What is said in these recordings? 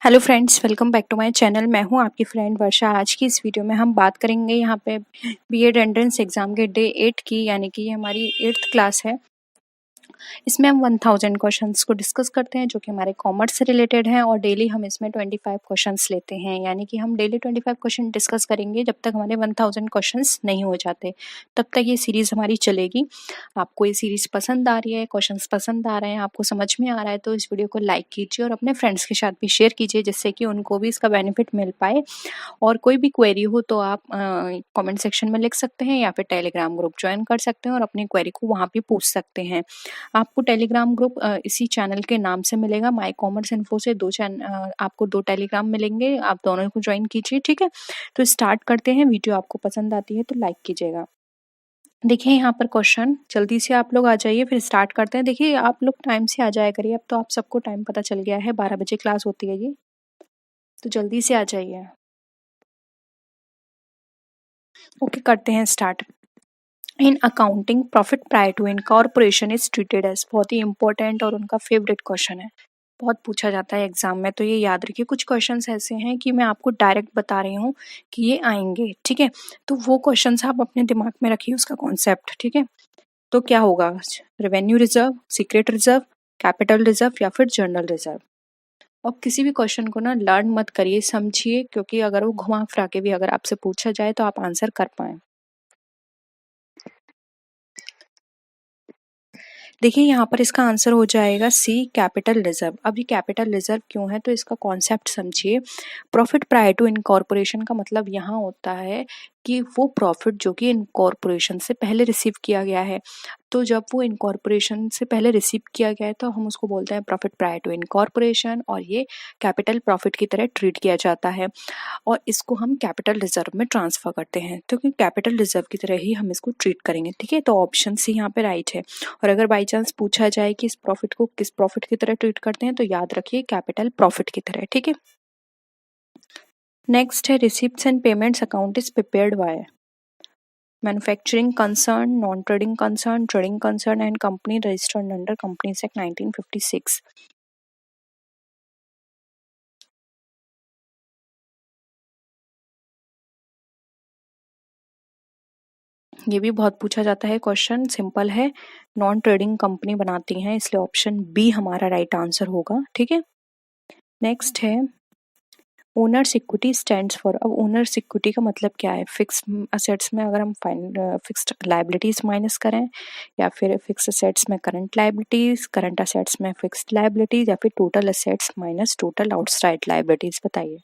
Hello friends, welcome back to my channel. मैं हूं आपकी फ्रेंड वर्षा। आज की इस वीडियो में हम बात करेंगे यहाँ पे बीएड एंट्रेंस एग्जाम के डे 8 की, यानी कि ये हमारी 8th क्लास है। इसमें हम 1000 क्वेश्चंस को डिस्कस करते हैं जो कि हमारे कॉमर्स से रिलेटेड हैं, और डेली हम इसमें 25 क्वेश्चंस लेते हैं। यानी कि हम डेली 25 क्वेश्चन डिस्कस करेंगे जब तक हमारे 1000 क्वेश्चंस नहीं हो जाते, तब तक ये सीरीज़ हमारी चलेगी। आपको ये सीरीज़ पसंद आ रही है, क्वेश्चंस पसंद आ रहे हैं, आपको समझ में आ रहा है, तो इस वीडियो को लाइक कीजिए और अपने फ्रेंड्स के साथ भी शेयर कीजिए, जिससे कि उनको भी इसका बेनिफिट मिल पाए। और कोई भी क्वेरी हो तो आप कमेंट सेक्शन में लिख सकते हैं, या फिर टेलीग्राम ग्रुप ज्वाइन कर सकते हैं और अपनी क्वेरी को वहाँ पे पूछ सकते हैं। आपको टेलीग्राम ग्रुप इसी चैनल के नाम से मिलेगा। माय कॉमर्स इन्फो से आपको 2 टेलीग्राम मिलेंगे, आप दोनों को ज्वाइन कीजिए, ठीक है। तो स्टार्ट करते हैं। वीडियो आपको पसंद आती है तो लाइक कीजिएगा। देखिए यहाँ पर क्वेश्चन, जल्दी से आप लोग आ जाइए, फिर स्टार्ट करते हैं। देखिए आप लोग टाइम से आ जाया करिए, अब तो आप सबको टाइम पता चल गया है, 12 बजे क्लास होती है ये, तो जल्दी से आ जाइए। ओके, करते हैं start. In accounting, profit prior to incorporation is treated as, बहुत ही इंपॉर्टेंट और उनका फेवरेट क्वेश्चन है, बहुत पूछा जाता है एग्जाम में, तो ये याद रखिए। कुछ क्वेश्चंस ऐसे हैं कि मैं आपको डायरेक्ट बता रही हूँ कि ये आएंगे, ठीक है। तो वो क्वेश्चंस आप अपने दिमाग में रखिए, उसका कॉन्सेप्ट, ठीक है। तो क्या होगा? Revenue reserve, secret reserve, capital reserve या फिर जनरल रिजर्व। और किसी भी क्वेश्चन को ना लर्न मत करिए, समझिए, क्योंकि अगर वो घुमा फिरा के भी अगर आपसे पूछा जाए तो आप आंसर कर पाए। देखिए यहाँ पर इसका आंसर हो जाएगा सी, कैपिटल रिजर्व। अब ये कैपिटल रिजर्व क्यों है, तो इसका कॉन्सेप्ट समझिए। प्रॉफिट प्रायर टू इनकॉर्पोरेशन का मतलब यहाँ होता है कि वो प्रॉफिट जो कि इनकॉर्पोरेशन से पहले रिसीव किया गया है, तो जब वो इनकॉर्पोरेशन से पहले रिसीव किया गया है तो हम उसको बोलते हैं प्रॉफिट प्रायर टू इनकॉर्पोरेशन, और ये कैपिटल प्रॉफिट की तरह ट्रीट किया जाता है, और इसको हम कैपिटल रिजर्व में ट्रांसफर करते हैं, तो कि कैपिटल रिजर्व की तरह ही हम इसको ट्रीट करेंगे, ठीक है। तो ऑप्शन सी यहाँ पे राइट है। और अगर बाई चांस पूछा जाए कि इस प्रॉफिट को किस प्रॉफिट की तरह ट्रीट करते हैं, तो याद रखिए कैपिटल प्रॉफिट की तरह, ठीक है। नेक्स्ट है receipts and payments account is prepared by manufacturing concern, non trading concern, trading concern and company registered under companies act 1956। ये भी बहुत पूछा जाता है क्वेश्चन, सिंपल है। नॉन ट्रेडिंग कंपनी बनाती हैं, इसलिए ऑप्शन बी हमारा राइट आंसर होगा, ठीक है। नेक्स्ट है ओनर्स इक्विटी स्टैंड्स फॉर। अब ओनर्स इक्विटी का मतलब क्या है? फिक्स असेट्स में अगर हम फिक्स्ड लाइबिलिटीज माइनस करें, या फिर फिक्स असेट्स में करंट लाइबिलिटीज, करंट असेट्स में फिक्स्ड लाइबिलिटीज, या फिर total assets minus total outside liabilities, बताइए।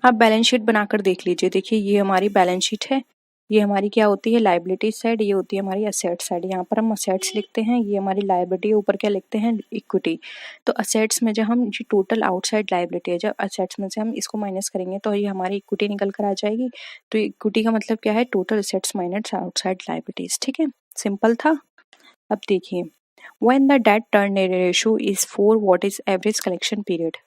आप बैलेंस शीट बनाकर देख लीजिए। देखिए ये हमारी बैलेंस शीट है, ये हमारी क्या होती है? लाइबिलिटी साइड, ये होती है हमारी असेट साइड। यहाँ पर हम असेट्स लिखते हैं, ये हमारी लाइबिलिटी, ऊपर क्या लिखते हैं? इक्विटी। तो असेट्स में जब हम ये टोटल आउटसाइड लाइबिलिटी है, जब असेट्स में से हम इसको माइनस करेंगे तो ये हमारी इक्विटी निकल कर आ जाएगी। तो इक्विटी का मतलब क्या है? Total assets minus outside liabilities, ठीक है। सिंपल था। अब देखिए, when the debt turn ratio is 4, what is average collection period.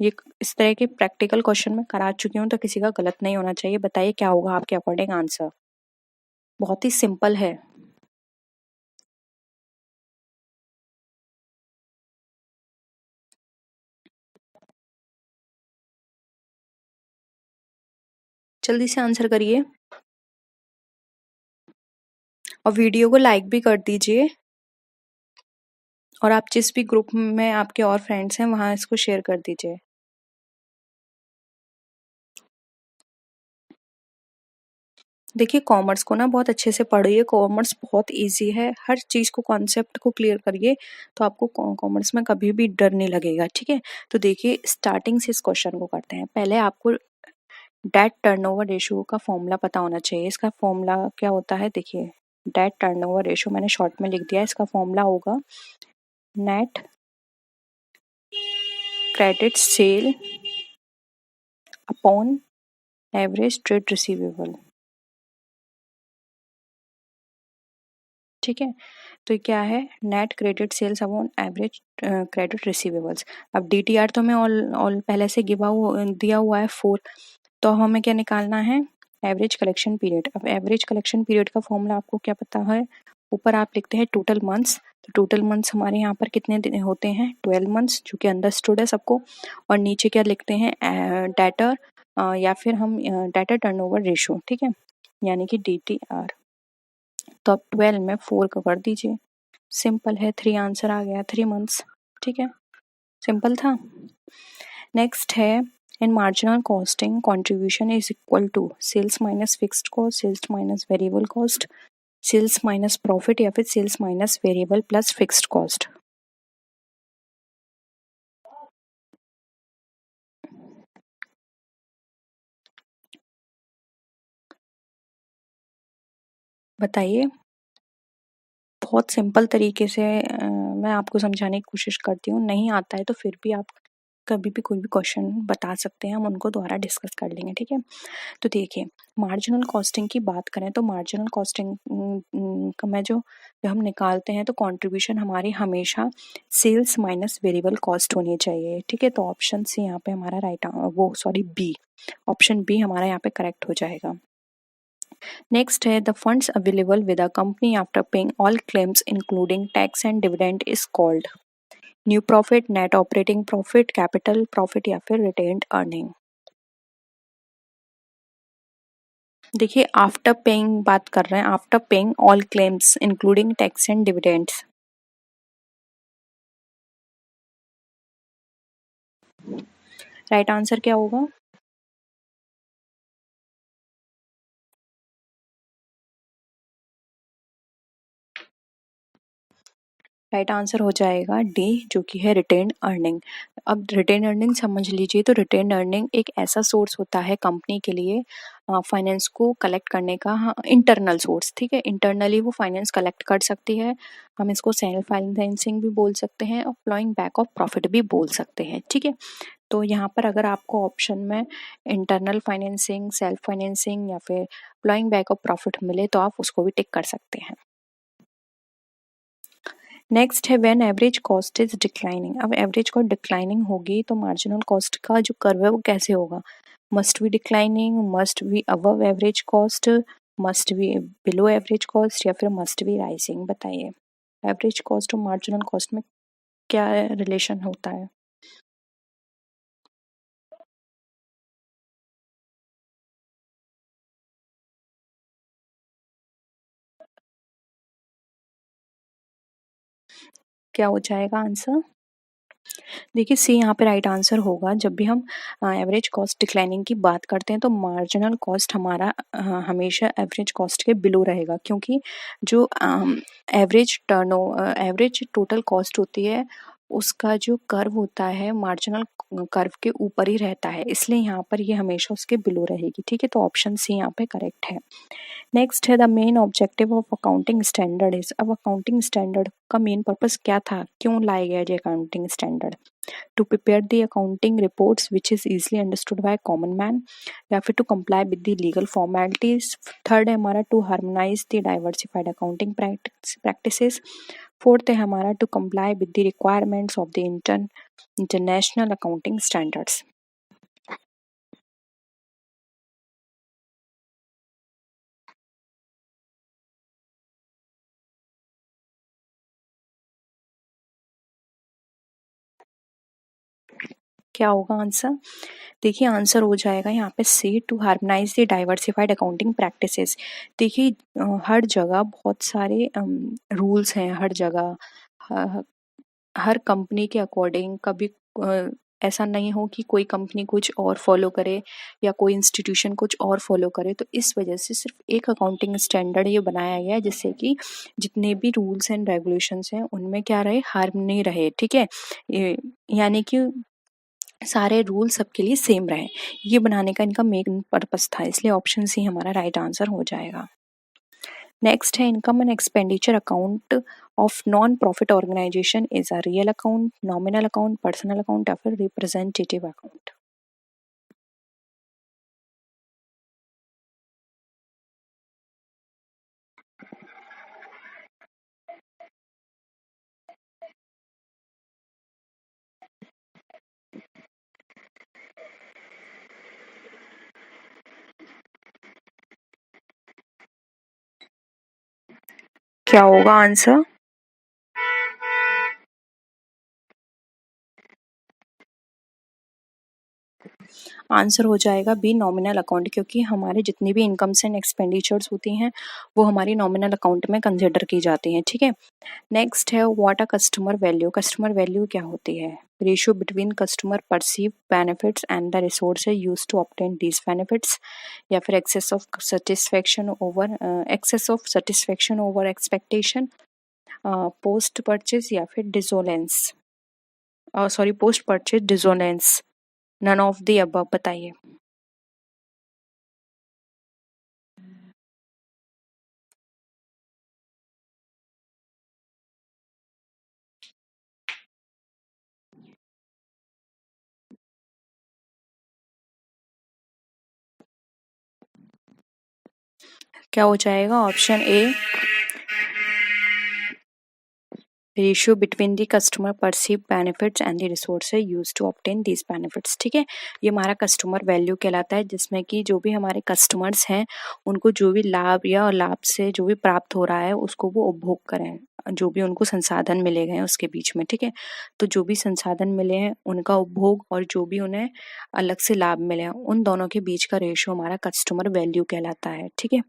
ये इस तरह के प्रैक्टिकल क्वेश्चन मैं करा चुकी हूँ, तो किसी का गलत नहीं होना चाहिए। बताइए क्या होगा आपके अकॉर्डिंग आंसर? बहुत ही सिंपल है। जल्दी से आंसर करिए, और वीडियो को लाइक भी कर दीजिए, और आप जिस भी ग्रुप में आपके और फ्रेंड्स हैं वहां इसको शेयर कर दीजिए। देखिए कॉमर्स को ना बहुत अच्छे से पढ़िए, कॉमर्स बहुत इजी है, हर चीज़ को कॉन्सेप्ट को क्लियर करिए, तो आपको कॉमर्स में कभी भी डर नहीं लगेगा, ठीक है। तो देखिए स्टार्टिंग से इस क्वेश्चन को करते हैं। पहले आपको डेट टर्नओवर रेशियो का फॉर्मूला पता होना चाहिए। इसका फॉर्मूला क्या होता है? देखिए डेट टर्नओवर रेशियो मैंने शॉर्ट में लिख दिया है। इसका फॉर्मूला होगा net credit sale upon average trade receivable, ठीक है। तो ये क्या है? Net credit sales upon average credit receivables. अब डीटीआर तो हमें ऑल ऑल पहले से गिवा दिया हुआ है 4, तो हमें क्या निकालना है? Average collection period. अब एवरेज कलेक्शन पीरियड का फॉर्मूला आपको क्या पता है, ऊपर आप लिखते हैं टोटल मंथ्स, तो टोटल मंथ्स हमारे यहाँ पर कितने दिन होते हैं, 12 मंथ्स, जो कि अंडरस्टूड है सबको। और नीचे क्या लिखते हैं, डेटर या फिर हम डेटर टर्नओवर रेशो, ठीक है, यानी कि DTR। तो अब 12 में 4 का कर दीजिए, सिंपल है, 3 आंसर आ गया, 3 मंथ्स, ठीक है, सिंपल था। नेक्स्ट है, in marginal costing contribution is equal to sales minus fixed cost, sales minus variable cost, sales minus profit, या फिर sales minus variable plus fixed cost. बताइए। बहुत सिंपल तरीके से मैं आपको समझाने की कोशिश करती हूँ, नहीं आता है तो फिर भी आप कभी भी कोई भी क्वेश्चन बता सकते हैं, हम उनको दोबारा डिस्कस कर लेंगे, ठीक है। तो देखिए, मार्जिनल कॉस्टिंग की बात करें तो मार्जिनल कॉस्टिंग का मैं जो जब हम निकालते हैं तो कंट्रीब्यूशन हमारी हमेशा सेल्स माइनस वेरिएबल कॉस्ट होनी चाहिए, ठीक है। तो ऑप्शन सी यहाँ पे हमारा बी, ऑप्शन बी हमारा यहाँ पे करेक्ट हो जाएगा। नेक्स्ट है, the funds available with a company after paying all claims including tax and dividend is called new profit, net operating profit, capital profit, या फिर रिटेन्ड अर्निंग। देखिए, आफ्टर पेइंग बात कर रहे हैं, after paying all claims including tax and dividends. Right answer क्या होगा, right answer हो जाएगा डी, जो कि है रिटेन्ड अर्निंग। अब रिटेन अर्निंग समझ लीजिए, तो रिटेन अर्निंग एक ऐसा सोर्स होता है कंपनी के लिए फाइनेंस को कलेक्ट करने का, हाँ, इंटरनल सोर्स, ठीक है, इंटरनली वो फाइनेंस कलेक्ट कर सकती है। हम इसको सेल्फ फाइनेंसिंग भी बोल सकते हैं और फ्लोइंग बैक ऑफ प्रॉफिट भी बोल सकते हैं, ठीक है। तो यहाँ पर अगर आपको ऑप्शन में इंटरनल फाइनेंसिंग, सेल्फ फाइनेंसिंग या फिर फ्लोइंग बैक ऑफ प्रॉफिट मिले तो आप उसको भी टिक कर सकते हैं। नेक्स्ट है, when average cost is declining. अब एवरेज कॉस्ट डिक्लाइनिंग होगी तो मार्जिनल कॉस्ट का जो कर्व है वो कैसे होगा, must be declining, must be above average cost, must be below average cost, या फिर मस्ट बी राइजिंग। बताइए, एवरेज कॉस्ट और मार्जिनल कॉस्ट में क्या रिलेशन होता है। क्या हो जाएगा आंसर, देखिए सी यहाँ पे राइट आंसर होगा। जब भी हम एवरेज कॉस्ट डिक्लाइनिंग की बात करते हैं तो मार्जिनल कॉस्ट हमारा हमेशा एवरेज कॉस्ट के बिलो रहेगा, क्योंकि जो एवरेज टोटल कॉस्ट होती है उसका जो कर्व होता है मार्जिनल कर्व के ऊपर ही रहता है, इसलिए यहाँ पर ये हमेशा उसके बिलो रहेगी, ठीक है। तो ऑप्शन सी यहाँ पे करेक्ट है। नेक्स्ट है, the main objective of accounting standard is. अब अकाउंटिंग स्टैंडर्ड का मेन पर्पस क्या था, क्यों लाया गया ये accounting standard, to prepare the accounting reports which is easily understood by common man, या फिर to comply with the legal formalities. Third है हमारा, to harmonise the diversified accounting practices. Fourth है हमारा, to comply with the requirements of the international accounting standards. क्या होगा answer, देखिए answer हो जाएगा यहाँ पे C, to harmonise the diversified accounting practices. देखिए हर जगह बहुत सारे रूल्स हैं, हर जगह हर कंपनी के अकॉर्डिंग, कभी ऐसा नहीं हो कि कोई कंपनी कुछ और फॉलो करे या कोई इंस्टीट्यूशन कुछ और फॉलो करे, तो इस वजह से सिर्फ एक अकाउंटिंग स्टैंडर्ड ये बनाया गया है जिससे कि जितने भी रूल्स एंड रेगुलेशंस हैं उनमें क्या रहे, हार्मनी रहे, ठीक है। यानी कि सारे रूल सबके लिए सेम रहे, ये बनाने का इनका मेन पर्पस था, इसलिए ऑप्शन सी हमारा राइट आंसर हो जाएगा। नेक्स्ट है, income and expenditure account of non profit organisation is a real account, nominal account, personal account, या फिर रिप्रेजेंटेटिव अकाउंट। क्या होगा आंसर? आंसर हो जाएगा बी, नॉमिनल अकाउंट, क्योंकि हमारे जितनी भी इनकम्स एंड एक्सपेंडिचर्स होती हैं वो हमारी नॉमिनल अकाउंट में कंसिडर की जाती हैं, ठीक है। नेक्स्ट है what a customer value. Customer value क्या होती है? Ratio between customer perceive benefits and the resources use to obtain these benefits, या फिर excess of satisfaction over expectation, post purchase या फिर dissonance, sorry post purchase dissonance, none of the above. बताइए। क्या हो जाएगा? Option A, ratio between the customer perceive benefits and the resources use to obtain these benefits, ठीक है। ये हमारा कस्टमर वैल्यू कहलाता है, जिसमें कि जो भी हमारे कस्टमर्स हैं उनको जो भी लाभ या लाभ से जो भी प्राप्त हो रहा है उसको वो उपभोग करें, जो भी उनको संसाधन मिले गए हैं उसके बीच में, ठीक है। तो जो भी संसाधन मिले हैं उनका उपभोग और जो भी उन्हें अलग से लाभ मिले हैं उन दोनों के बीच का रेशियो हमारा कस्टमर वैल्यू कहलाता है, ठीक है।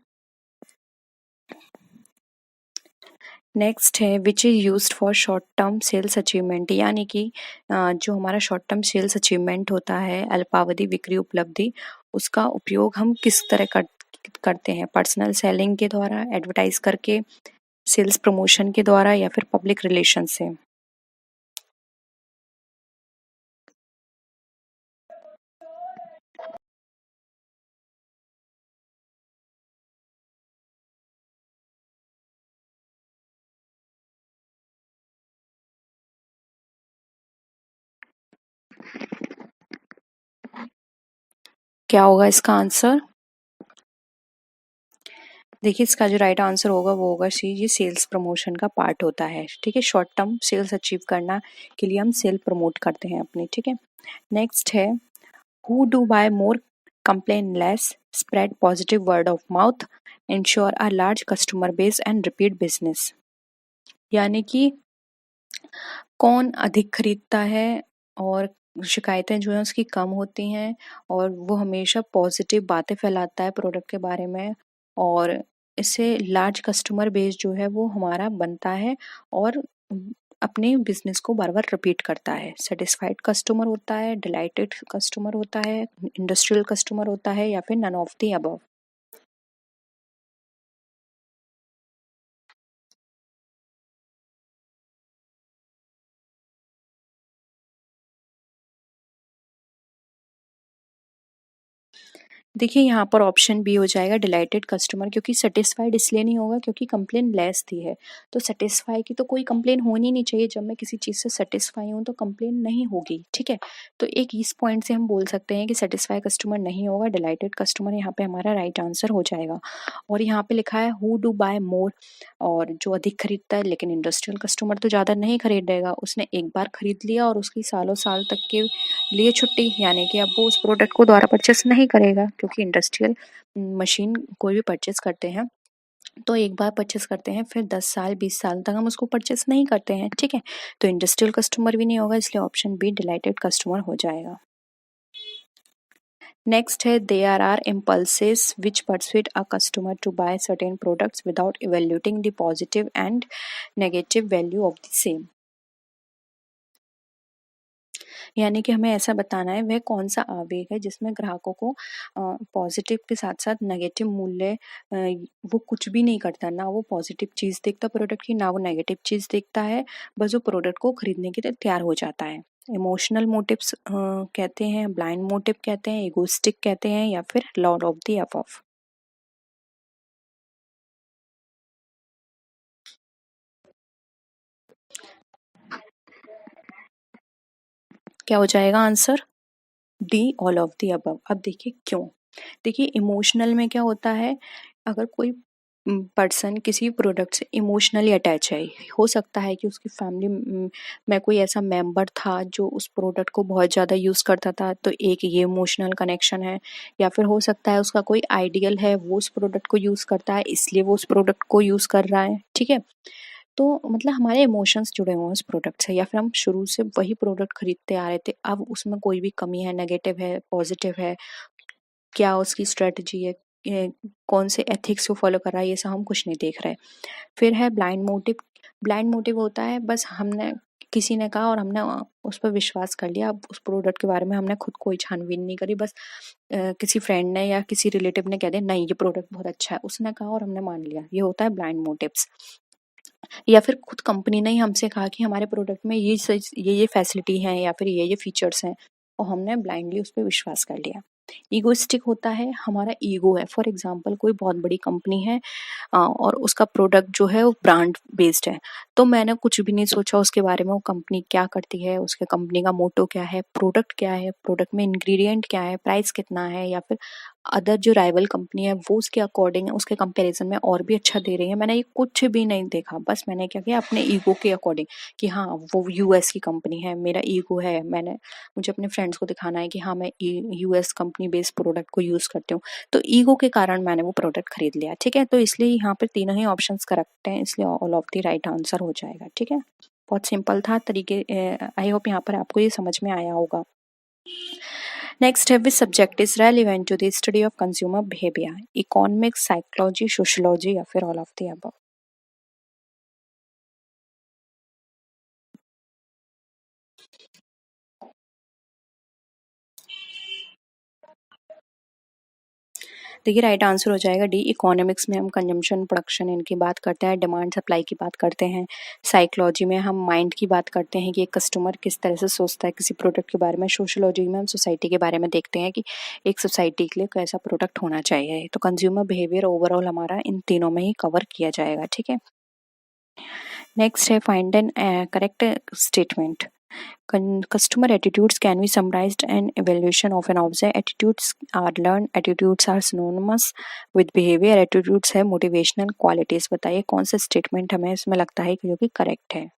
नेक्स्ट है which is used for short term sales achievement, यानी कि जो हमारा शॉर्ट टर्म सेल्स अचीवमेंट होता है, अल्पावधि बिक्री उपलब्धि, उसका उपयोग हम किस तरह करते हैं? पर्सनल सेलिंग के द्वारा, एडवर्टाइज करके, सेल्स प्रमोशन के द्वारा, या फिर पब्लिक रिलेशन से। क्या होगा इसका आंसर? देखिए, इसका जो राइट आंसर होगा वो होगा सी, ये सेल्स प्रमोशन का पार्ट होता है, ठीक है। शॉर्ट टर्म सेल्स अचीव करना के लिए हम सेल प्रमोट करते हैं अपनी, ठीक है। नेक्स्ट है who do buy more, complain less, spread positive word of mouth, ensure a large customer base and repeat business, यानी कि कौन अधिक खरीदता है और शिकायतें जो हैं उसकी कम होती हैं, और वो हमेशा पॉजिटिव बातें फैलाता है प्रोडक्ट के बारे में, और इससे लार्ज कस्टमर बेस जो है वो हमारा बनता है, और अपने बिजनेस को बार बार रिपीट करता है। सेटिस्फाइड कस्टमर होता है, डिलाइटेड कस्टमर होता है, इंडस्ट्रियल कस्टमर होता है, या फिर नन ऑफ द अबव। देखिए, यहाँ पर ऑप्शन बी हो जाएगा डिलाइटेड कस्टमर, क्योंकि सेटिस्फाइड इसलिए नहीं होगा क्योंकि कंप्लेन लेस थी है। तो सेटिस्फाई की तो कोई कंप्लेन होनी नहीं चाहिए, जब मैं किसी चीज़ से सेटिस्फाई हूँ तो कंप्लेन नहीं होगी, ठीक है। तो एक इस पॉइंट से हम बोल सकते हैं कि सेटिस्फाई कस्टमर नहीं होगा, डिलाइटेड कस्टमर यहाँ पे हमारा राइट आंसर हो जाएगा। और यहाँ पे लिखा है हु डू बाय मोर, और जो अधिक खरीदता है, लेकिन इंडस्ट्रियल कस्टमर तो ज़्यादा नहीं खरीदेगा, उसने एक बार खरीद लिया और उसकी सालों साल तक के लिए छुट्टी, यानी कि अब वो उस प्रोडक्ट को दोबारा परचेस नहीं करेगा, क्योंकि इंडस्ट्रियल मशीन कोई भी परचेस करते हैं तो एक बार परचेस करते हैं, फिर 10 साल 20 साल तक हम उसको परचेस नहीं करते हैं, ठीक है। तो इंडस्ट्रियल कस्टमर भी नहीं होगा, इसलिए ऑप्शन बी डिलाइटेड कस्टमर हो जाएगा। नेक्स्ट है there are impulses which persuade a customer to buy certain products without evaluating the positive and negative value of the same, यानी कि हमें ऐसा बताना है वह कौन सा आवेग है जिसमें ग्राहकों को पॉजिटिव के साथ साथ नेगेटिव मूल्य, वो कुछ भी नहीं करता, ना वो पॉजिटिव चीज़ देखता प्रोडक्ट की, ना वो नेगेटिव चीज़ देखता है, बस वो प्रोडक्ट को खरीदने के लिए तैयार हो जाता है। इमोशनल मोटिव्स कहते हैं, ब्लाइंड मोटिव कहते हैं, इगोइस्टिक कहते हैं, या फिर लॉर्ड ऑफ द अबव। क्या हो जाएगा answer? D, all of the above. अब देखिए क्यों। देखिए, इमोशनल में क्या होता है, अगर कोई पर्सन किसी प्रोडक्ट से इमोशनली अटैच है। हो सकता है कि उसकी फैमिली में कोई ऐसा मेंबर था जो उस प्रोडक्ट को बहुत ज़्यादा यूज़ करता था, तो एक ये इमोशनल कनेक्शन है। या फिर हो सकता है उसका कोई आइडियल है, वो उस प्रोडक्ट को यूज़ करता है, इसलिए वो उस प्रोडक्ट को यूज़ कर रहा है। ठीक है, तो मतलब हमारे इमोशंस जुड़े हुए हैं उस प्रोडक्ट से, या फिर हम शुरू से वही प्रोडक्ट खरीदते आ रहे थे, अब उसमें कोई भी कमी है, नेगेटिव है, पॉजिटिव है, क्या उसकी स्ट्रेटजी है, कौन से एथिक्स को फॉलो कर रहा है, ये सब हम कुछ नहीं देख रहे। फिर है ब्लाइंड मोटिव। ब्लाइंड मोटिव होता है बस हमने किसी ने कहा और हमने उस पर विश्वास कर लिया। अब उस प्रोडक्ट के बारे में हमने खुद कोई छानबीन नहीं करी, बस किसी फ्रेंड ने या किसी रिलेटिव ने कह दिया नहीं ये प्रोडक्ट बहुत अच्छा है, उसने कहा और हमने मान लिया, ये होता है ब्लाइंड मोटिव्स। या फिर खुद कंपनी ने ही हमसे कहा कि हमारे प्रोडक्ट में ये फैसिलिटी हैं या फिर ये फीचर्स हैं, और हमने ब्लाइंडली उस पर विश्वास कर लिया। ईगोइस्टिक होता है, हमारा ईगो है। फॉर एग्जांपल कोई बहुत बड़ी कंपनी है और उसका प्रोडक्ट जो है वो ब्रांड बेस्ड है, तो मैंने कुछ भी नहीं सोचा उसके बारे में, वो कंपनी क्या करती है, उसके कंपनी का मोटो क्या है, प्रोडक्ट क्या है, प्रोडक्ट में इंग्रेडिएंट क्या है, प्राइस कितना है, या फिर अदर जो राइवल कंपनी है वो उसके अकॉर्डिंग है, उसके कंपैरिजन में और भी अच्छा दे रही है। मैंने ये कुछ भी नहीं देखा, बस मैंने क्या किया अपने ईगो के अकॉर्डिंग कि हाँ वो यूएस की कंपनी है, मेरा ईगो है, मुझे अपने फ्रेंड्स को दिखाना है कि हाँ मैं यूएस कंपनी बेस्ड प्रोडक्ट को यूज करती हूँ, तो ईगो के कारण मैंने वो प्रोडक्ट खरीद लिया। ठीक है, तो इसलिए यहाँ पे तीनों ही ऑप्शंस करेक्ट हैं, इसलिए all of the right answer हो जाएगा। ठीक है, बहुत सिंपल था तरीके। आई होप यहाँ पर आपको ये समझ में आया होगा। नेक्स्ट है which subject is relevant to the study of consumer behaviour, economics, psychology, sociology, या फिर ऑल ऑफ द अबव। देखिए राइट आंसर हो जाएगा डी, इकोनॉमिक्स में हम कंजम्पशन प्रोडक्शन इनकी बात करते हैं, डिमांड सप्लाई की बात करते हैं। साइकोलॉजी में हम माइंड की बात करते हैं कि एक कस्टमर किस तरह से सोचता है किसी प्रोडक्ट के बारे में। सोशियोलॉजी में हम सोसाइटी के बारे में देखते हैं कि एक सोसाइटी के लिए कैसा प्रोडक्ट होना चाहिए। तो कंज्यूमर बिहेवियर ओवरऑल हमारा इन तीनों में ही कवर किया जाएगा। ठीक है, नेक्स्ट है find an correct statement. Customer attitudes can be summarized an evaluation of an object. Attitudes are learned. Attitudes are synonymous with behavior. Attitudes है motivational qualities। बताइए कौन सा स्टेटमेंट हमें इसमें लगता है कि जो कि करेक्ट है।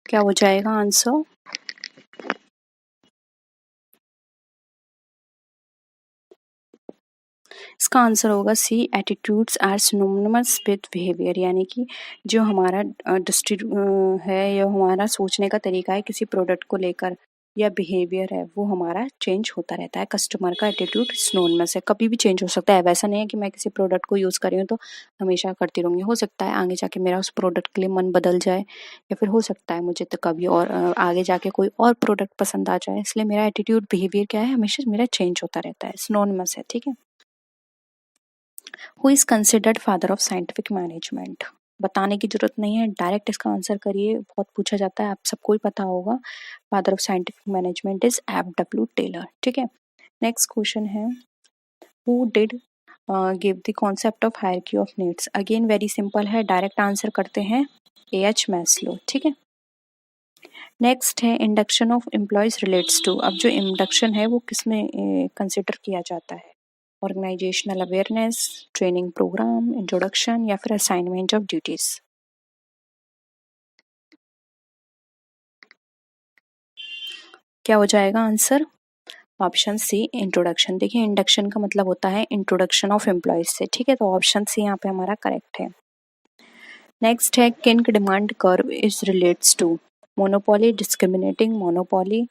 क्या हो जाएगा आंसर? इसका आंसर होगा C, attitudes are synonymous with behaviour. यानी कि जो हमारा है या हमारा सोचने का तरीका है किसी प्रोडक्ट को लेकर या बिहेवियर है वो हमारा चेंज होता रहता है। कस्टमर का एटीट्यूड सिनोनिमस है, कभी भी चेंज हो सकता है। वैसा नहीं है कि मैं किसी प्रोडक्ट को यूज़ कर रही हूँ तो हमेशा करती रहूँगी। हो सकता है आगे जाके मेरा उस प्रोडक्ट के लिए मन बदल जाए, या फिर हो सकता है मुझे तो कभी और आगे जाके कोई और प्रोडक्ट पसंद आ जाए। इसलिए मेरा एटीट्यूड बिहेवियर क्या है, हमेशा मेरा चेंज होता रहता है, सिनोनिमस है। ठीक है, who is considered father of scientific management. बताने की जरूरत नहीं है, डायरेक्ट इसका आंसर करिए, बहुत पूछा जाता है, आप सबको ही पता होगा। Father of scientific management is F W. Taylor. ठीक है, नेक्स्ट क्वेश्चन है who did give the concept of hierarchy of needs. Again very simple है, डायरेक्ट आंसर करते हैं, ए.एच. मैस्लो। ठीक है, नेक्स्ट है induction of employees relates to. अब जो इंडक्शन है वो किसमें कंसिडर किया जाता है, organisational awareness, training programme, introduction, या फिर असाइनमेंट ऑफ ड्यूटीज। क्या हो जाएगा आंसर? Option C, introduction. देखिए इंडक्शन का मतलब होता है इंट्रोडक्शन ऑफ एम्प्लॉयज से। ठीक है, तो ऑप्शन सी यहाँ पे हमारा करेक्ट है। नेक्स्ट है kinked demand curve is relates to monopoly, discriminating monopoly,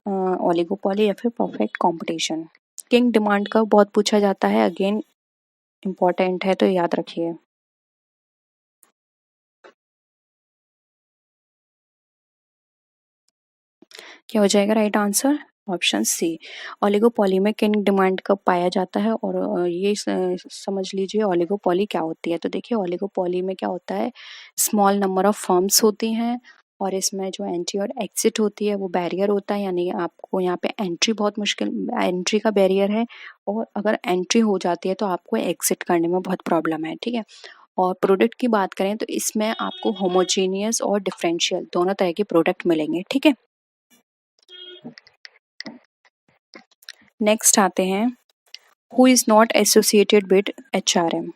oligopoly, या फिर perfect competition. Kinked demand curve बहुत पूछा जाता है, अगेन इम्पॉर्टेंट है तो याद रखिए। क्या हो जाएगा right answer? Option C. Oligopoly में किंग डिमांड कब पाया जाता है, और ये समझ लीजिए ओलिगोपॉली क्या होती है। तो देखिए ओलिगोपॉली में क्या होता है, स्मॉल नंबर ऑफ फर्म्स होती हैं और इसमें जो एंट्री और एग्जिट होती है वो बैरियर होता है, यानी आपको यहाँ पे एंट्री बहुत मुश्किल, एंट्री का बैरियर है, और अगर एंट्री हो जाती है तो आपको एग्जिट करने में बहुत प्रॉब्लम है, ठीक है। और प्रोडक्ट की बात करें तो इसमें आपको होमोजीनियस और डिफरेंशियल दोनों तरह के प्रोडक्ट मिलेंगे, ठीक है। नेक्स्ट आते हैं, who is not associated with HRM।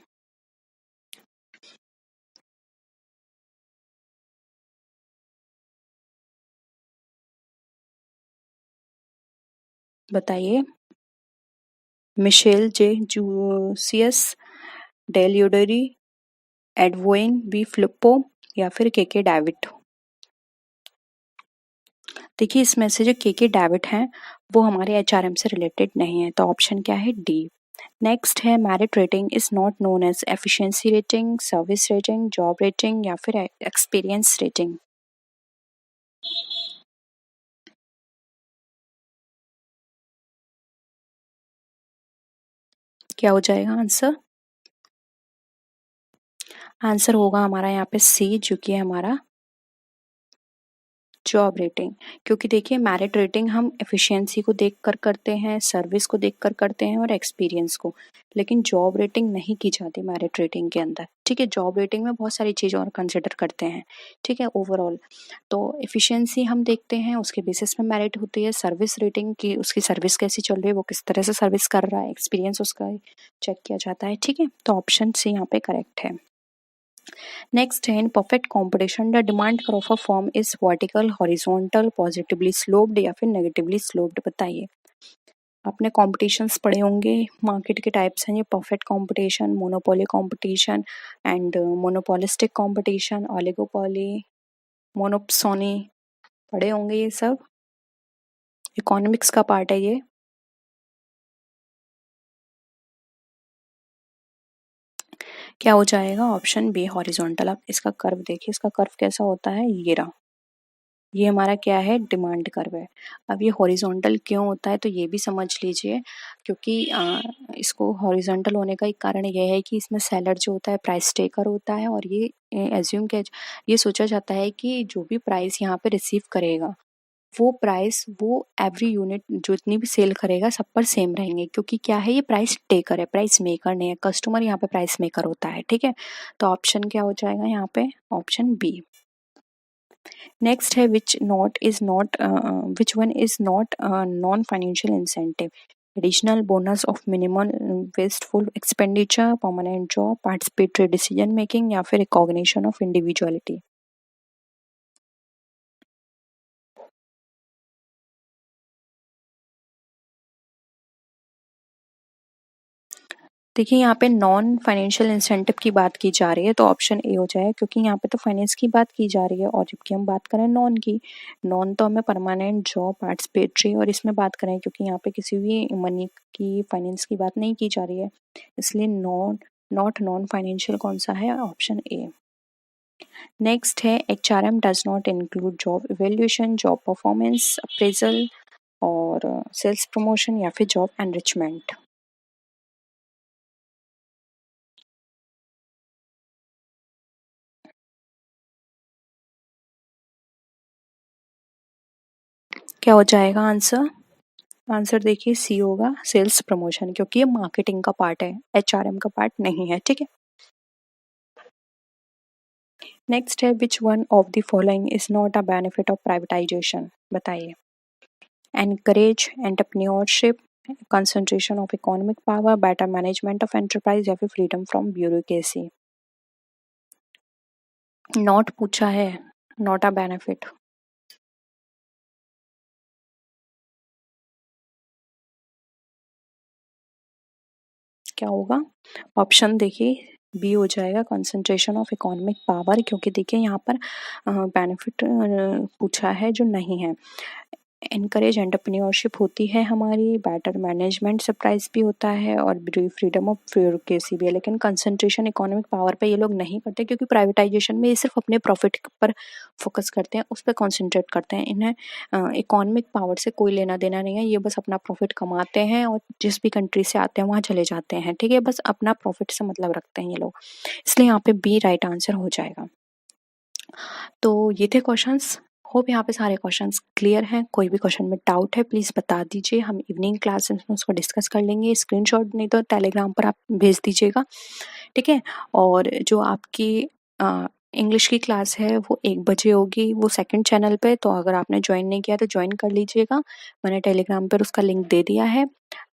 बताइए। मिशेल जे जूसियस, डेलियोडरी, एडवोइन बी फ्लिप्पो, या फिर केके डेविड। देखिए इसमें से जो केके डेविड हैं वो हमारे HRM से रिलेटेड नहीं है, तो ऑप्शन क्या है? डी। नेक्स्ट है, merit rating is not known as efficiency rating, service rating, job rating, या फिर एक्सपीरियंस रेटिंग। क्या हो जाएगा आंसर? आंसर होगा हमारा यहाँ पे सी, जो कि है हमारा जॉब रेटिंग। क्योंकि देखिए मेरिट रेटिंग हम एफिशिएंसी को देखकर करते हैं, सर्विस को देखकर करते हैं और एक्सपीरियंस को, लेकिन जॉब रेटिंग नहीं की जाती मेरिट रेटिंग के अंदर, ठीक है। जॉब रेटिंग में बहुत सारी चीज़ें और कंसिडर करते हैं, ठीक है, ओवरऑल। तो एफिशिएंसी हम देखते हैं, उसके बेसिस पे मेरिट होती है। सर्विस रेटिंग की, उसकी सर्विस कैसी चल रही है, वो किस तरह से सर्विस कर रहा है, एक्सपीरियंस उसका चेक किया जाता है, ठीक है। तो ऑप्शन सी यहाँ पे करेक्ट है। Next, in perfect competition, the demand curve of a firm is vertical, horizontal, positively sloped या फिर negatively sloped। बताइए। आपने कॉम्पिटिशन्स पढ़े होंगे, मार्केट के टाइप्स हैं ये, perfect competition, monopoly competition and monopolistic competition, oligopoly, monopsony, पढ़े होंगे ये सब, इकोनॉमिक्स का पार्ट है ये। क्या हो जाएगा? Option B horizontal. आप इसका कर्व देखिए, इसका कर्व कैसा होता है, ये रहा, ये हमारा क्या है, डिमांड कर्व है। अब ये हॉरिजॉन्टल क्यों होता है तो ये भी समझ लीजिए, क्योंकि इसको हॉरिजॉन्टल होने का एक कारण यह है कि इसमें सेलर जो होता है प्राइस टेकर होता है, और ये एज्यूम किया, ये सोचा जाता है कि जो भी प्राइस यहाँ पे रिसीव करेगा वो प्राइस, वो एवरी यूनिट जितनी भी सेल करेगा सब पर सेम रहेंगे, क्योंकि क्या है, ये प्राइस टेकर है, प्राइस मेकर नहीं है। कस्टमर यहाँ पे प्राइस मेकर होता है, ठीक है। तो ऑप्शन क्या हो जाएगा यहाँ पे? Option B. नेक्स्ट है, which one is not non financial incentive, additional bonus of minimum wasteful expenditure, permanent job, participatory decision making, या फिर रिकॉग्निशन ऑफ इंडिविजुअलिटी। देखिए यहाँ पे नॉन फाइनेंशियल इंसेंटिव की बात की जा रही है, तो ऑप्शन ए हो जाए, क्योंकि यहाँ पे तो फाइनेंस की बात की जा रही है, और जबकि हम बात करें नॉन की, नॉन तो हमें परमानेंट जॉब, पार्टिसिपेटरी और इसमें बात करें, क्योंकि यहाँ पे किसी भी मनी की, फाइनेंस की बात नहीं की जा रही है, इसलिए नॉट नॉन फाइनेंशियल कौन सा है? Option A. नेक्स्ट है, HRM does not include job evaluation, job performance appraisal, और सेल्स प्रमोशन, या फिर जॉब एनरिचमेंट। क्या हो जाएगा आंसर? आंसर देखिए सी होगा, सेल्स प्रमोशन, क्योंकि ये मार्केटिंग का पार्ट है, HRM का पार्ट नहीं है, ठीक है। नेक्स्ट है, which one of the following is not a benefit of privatisation. बताइए। Encourage entrepreneurship, concentration of economic power, better management of enterprise, या फिर फ्रीडम फ्रॉम ब्यूरोक्रेसी। नॉट पूछा है, नॉट अ बेनिफिट। क्या होगा? ऑप्शन देखिए, बी हो जाएगा, कंसंट्रेशन ऑफ इकोनॉमिक पावर, क्योंकि देखिए यहाँ पर बेनिफिट पूछा है जो नहीं है। एनकरेज एंटरप्रेन्योरशिप होती है हमारी, बेटर मैनेजमेंट सरप्राइज भी होता है और फ्रीडम ऑफ प्योरकेसी भी है। लेकिन कंसंट्रेशन इकोनॉमिक पावर पे ये लोग नहीं करते, क्योंकि प्राइवेटाइजेशन में ये सिर्फ अपने प्रॉफिट पर फोकस करते हैं, उस पर कॉन्सेंट्रेट करते हैं। इन्हें इकोनॉमिक पावर से कोई लेना देना नहीं है, ये बस अपना प्रॉफिट कमाते हैं और जिस भी कंट्री से आते हैं वहाँ चले जाते हैं। ठीक है, बस अपना प्रॉफिट से मतलब रखते हैं ये लोग, इसलिए यहाँ पे बी राइट आंसर हो जाएगा। तो ये थे क्वेश्चंस। होप यहाँ पे सारे क्वेश्चंस क्लियर हैं। कोई भी क्वेश्चन में डाउट है प्लीज़ बता दीजिए, हम इवनिंग क्लास में उसको डिस्कस कर लेंगे। स्क्रीनशॉट नहीं तो टेलीग्राम पर आप भेज दीजिएगा, ठीक है। और जो आपकी इंग्लिश की क्लास है वो 1 बजे होगी, वो सेकंड चैनल पे, तो अगर आपने ज्वाइन नहीं किया तो ज्वाइन कर लीजिएगा। मैंने टेलीग्राम पर उसका लिंक दे दिया है।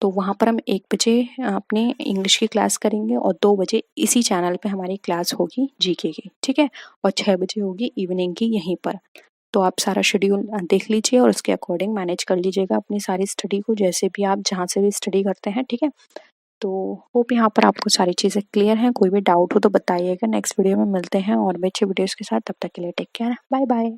तो वहाँ पर हम 1 बजे अपने इंग्लिश की क्लास करेंगे और 2 बजे इसी चैनल पे हमारी क्लास होगी जीके की, ठीक है। और 6 बजे होगी इवनिंग की यहीं पर। तो आप सारा शेड्यूल देख लीजिए और उसके अकॉर्डिंग मैनेज कर लीजिएगा अपनी सारी स्टडी को, जैसे भी आप जहाँ से भी स्टडी करते हैं, ठीक है। तो होप यहाँ पर आपको सारी चीज़ें क्लियर हैं। कोई भी डाउट हो तो बताइएगा। नेक्स्ट वीडियो में मिलते हैं और भी अच्छे वीडियोज़ के साथ। तब तक के लिए टेक केयर, बाय बाय।